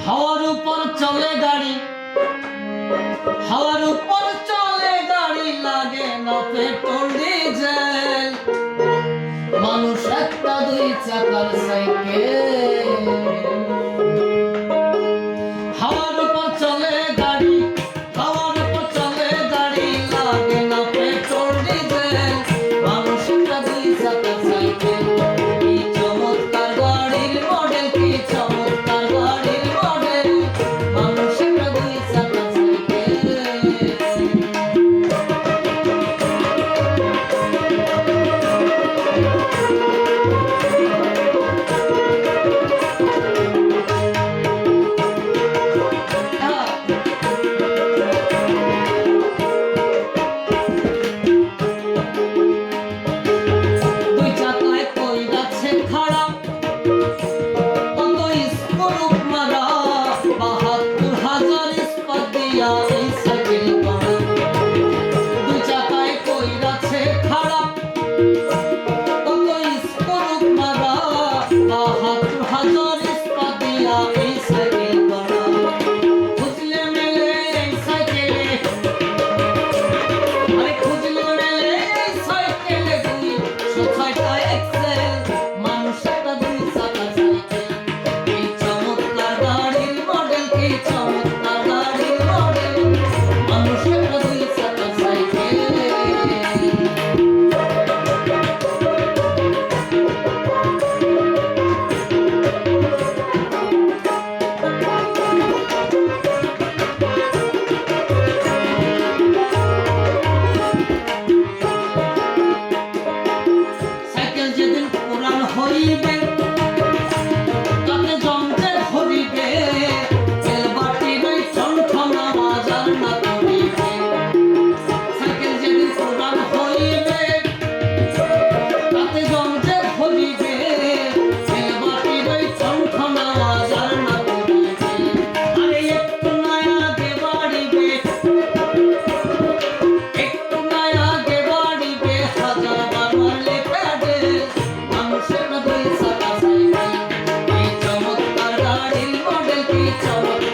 হাওয়ার উপর চলে গাড়ি, হাওয়ার উপর চলে গাড়ি, লাগে না পেট্রোল ডিজেল। মানুষ একটা দুই চাকার সাইকেল। হাওয়ার উপর চলে গাড়ি, হাওয়ার উপর চলে গাড়ি, লাগে না পেট্রোল ডিজেল। মানুষ একটা দুই চাকার সাইকেল। কি চমৎকার গাড়ির মডেল, কি চমৎকার গাড়ির মডেল। মানুষ একটা দুই চাকার সাইকেল। চমৎকার গাড়ির মডেল, কি চমৎকার